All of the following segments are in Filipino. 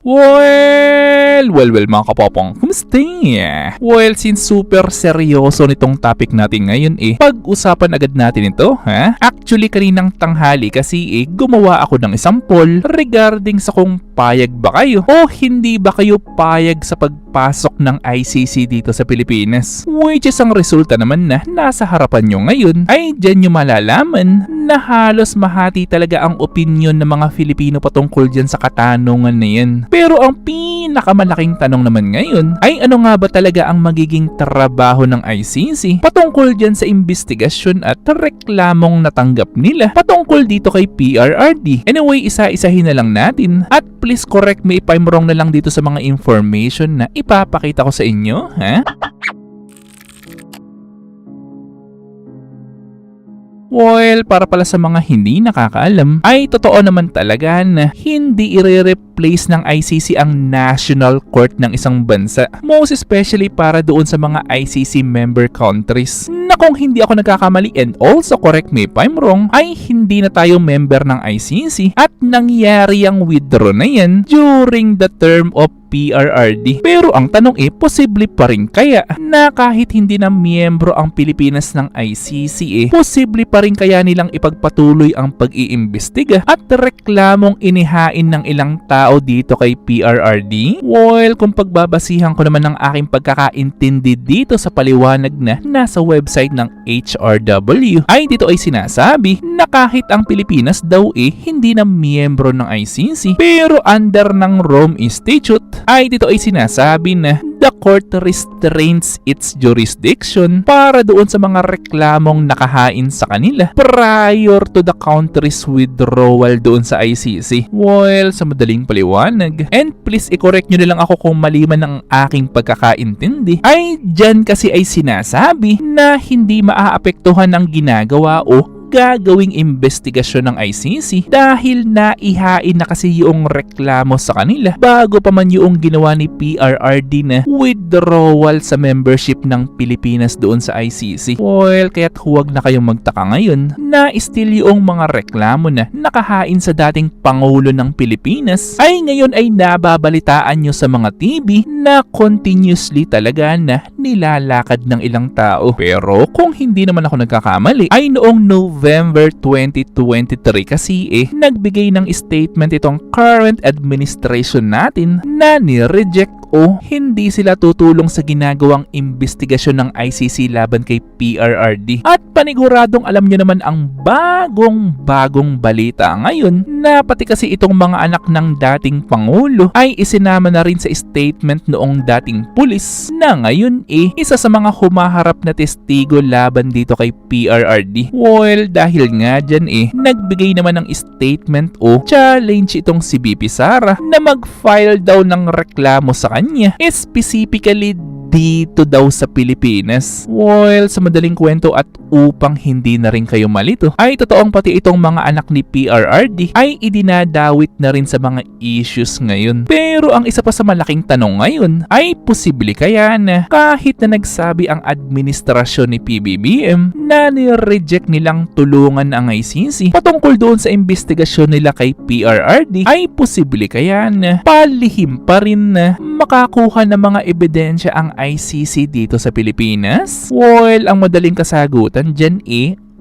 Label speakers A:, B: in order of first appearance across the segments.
A: Well, mga kapopong, kumusta? Well, since super seryoso nitong topic natin ngayon pag-usapan agad natin ito, ha? Actually, kaninang tanghali kasi gumawa ako ng isang poll regarding sa kung payag ba kayo o hindi ba kayo payag sa pagpasok ng ICC dito sa Pilipinas. Which is ang resulta naman na nasa harapan nyo ngayon ay dyan nyo malalaman na halos mahati talaga ang opinion ng mga Filipino patungkol dyan sa katanungan na yan. Pero ang pinakamalaking tanong naman ngayon ay ano nga ba talaga ang magiging trabaho ng ICC patungkol dyan sa investigasyon at reklamong natanggap nila patungkol dito kay PRRD. Anyway, isa-isahin na lang natin at please correct me if I'm wrong na lang dito sa mga information na ipapakita ko sa inyo, ha? Well, para pala sa mga hindi nakakaalam, ay totoo naman talaga na hindi i-replace ng ICC ang national court ng isang bansa. Most especially para doon sa mga ICC member countries. Na kung hindi ako nagkakamali and also correct me if I'm wrong, ay hindi na tayo member ng ICC at nangyari ang withdraw na yan during the term of PRRD. Pero ang tanong posible pa rin kaya na kahit hindi na miyembro ang Pilipinas ng ICC posible pa rin kaya nilang ipagpatuloy ang pag-iimbestiga at reklamong inihain ng ilang tao dito kay PRRD? Well, kung pagbabasihan ko naman ng aking pagkakaintindi dito sa paliwanag na nasa website ng HRW, ay dito ay sinasabi na kahit ang Pilipinas daw hindi na miyembro ng ICC pero under ng Rome Institute ay dito ay sinasabi na the court restrains its jurisdiction para doon sa mga reklamong nakahain sa kanila prior to the country's withdrawal doon sa ICC. Well, sa madaling paliwanag, and please i-correct nyo na lang ako kung mali man ang aking pagkakaintindi, ay dyan kasi ay sinasabi na hindi maaapektuhan ng ginagawa o gagawing investigasyon ng ICC dahil naihain na kasi yung reklamo sa kanila bago pa man yung ginawa ni PRRD na withdrawal sa membership ng Pilipinas doon sa ICC. Well, kaya't huwag na kayong magtaka ngayon na still yung mga reklamo na nakahain sa dating Pangulo ng Pilipinas ay ngayon ay nababalitaan nyo sa mga TV na continuously talaga na nilalakad ng ilang tao. Pero kung hindi naman ako nagkakamali ay noong November 2023 kasi nagbigay ng statement itong current administration natin na ni-reject o hindi sila tutulong sa ginagawang investigasyon ng ICC laban kay PRRD. At paniguradong alam nyo naman ang bagong balita ngayon na pati kasi itong mga anak ng dating Pangulo ay isinama na rin sa statement noong dating pulis na ngayon isa sa mga humaharap na testigo laban dito kay PRRD. Well, dahil nga dyan nagbigay naman ng statement o challenge itong si BP Sara na mag-file daw ng reklamo sa kanya, specifically dito daw sa Pilipinas. Well, sa madaling kwento at upang hindi na rin kayo malito, ay totoong pati itong mga anak ni PRRD ay idinadawit na rin sa mga issues ngayon. Pero ang isa pa sa malaking tanong ngayon ay posible kaya na kahit na nagsabi ang administrasyon ni PBBM na ni-reject nilang tulungan ang ICC patungkol doon sa investigasyon nila kay PRRD, ay posible kaya na palihim pa rin na makakuha ng mga ebidensya ang ICC dito sa Pilipinas? Well, ang madaling kasagutan dyan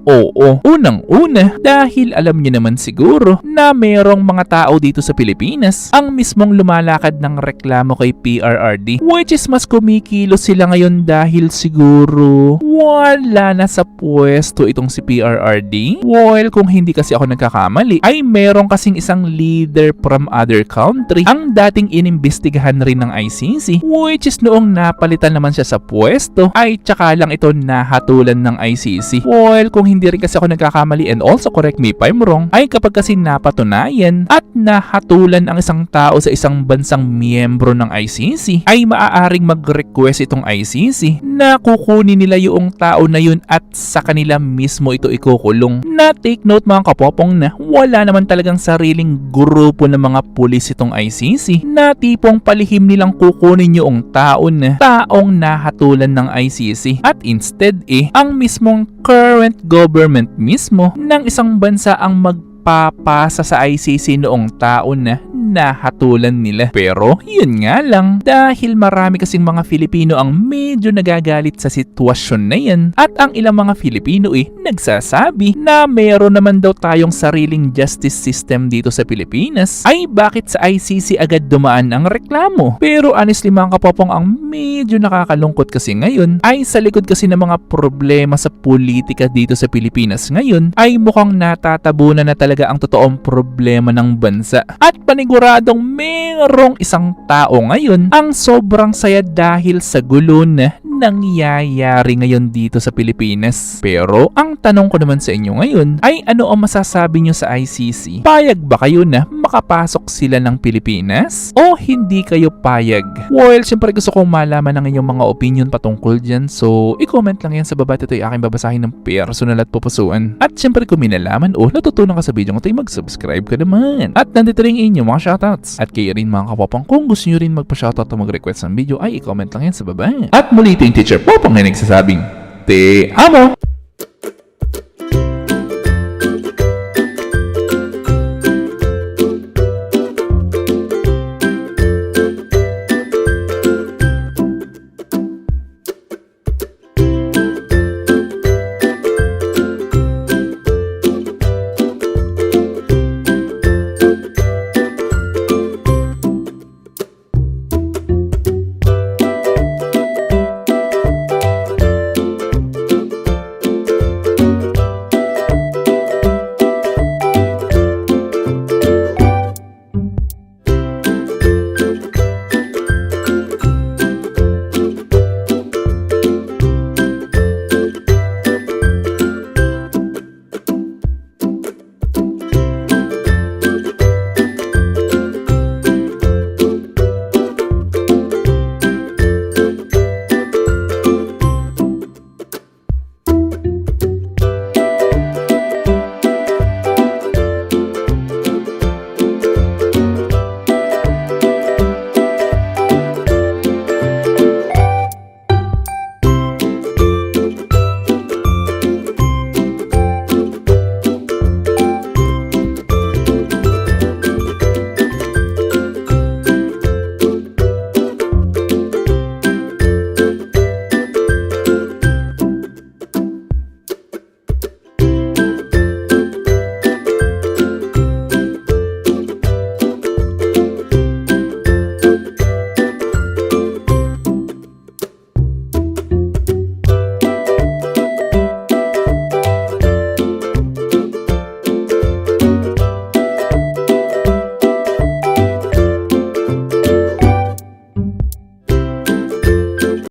A: oo. Unang-una, dahil alam niyo naman siguro na mayroong mga tao dito sa Pilipinas ang mismong lumalakad ng reklamo kay PRRD, which is mas kumikilos sila ngayon dahil siguro wala na sa pwesto itong si PRRD. Well, kung hindi kasi ako nagkakamali, ay meron kasing isang leader from other country ang dating inimbestigahan rin ng ICC, which is noong napalitan naman siya sa pwesto ay tsaka lang ito nahatulan ng ICC. Well, kung hindi rin kasi ako nagkakamali and also correct me if I'm wrong, ay kapag kasi napatunayan at nahatulan ang isang tao sa isang bansang miyembro ng ICC, ay maaaring mag-request itong ICC na kukunin nila yung tao na yun at sa kanila mismo ito ikukulong. Na take note mga kapopong na wala naman talagang sariling grupo ng mga pulis itong ICC na tipong palihim nilang kukunin yung taong nahatulan ng ICC at instead ang mismong current government mismo ng isang bansa ang mapapasa sa ICC noong taon na nahatulan nila. Pero yun nga lang, dahil marami kasing mga Filipino ang medyo nagagalit sa sitwasyon na yan at ang ilang mga Filipino nagsasabi na meron naman daw tayong sariling justice system dito sa Pilipinas, ay bakit sa ICC agad dumaan ang reklamo? Pero honestly mga kapopong, ang medyo nakakalungkot kasi ngayon ay sa likod kasi ng mga problema sa politika dito sa Pilipinas ngayon ay mukhang natatabunan na talaga ang totoong problema ng bansa. At paniguradong merong isang tao ngayon ang sobrang saya dahil sa gulo na nangyayari ngayon dito sa Pilipinas. Pero ang tanong ko naman sa inyo ngayon ay ano ang masasabi nyo sa ICC? Payag ba kayo na makapasok sila ng Pilipinas? O hindi kayo payag? Well, syempre gusto kong malaman ang inyong mga opinion patungkol dyan. So, i-comment lang yan sa baba. Ito ay aking babasahin ng personal at pupusuan. At syempre kung minalaman o natutunan ka sa video ko, tayo mag-subscribe ka naman. At nandito rin inyong mga shoutouts. At kayo rin mga kapapang, kung gusto nyo rin magpa-shoutout o mag-request ng video, ay i-comment lang yan sa baba. At muli ito yung Teacher Popong na nagsasabing, Te amo!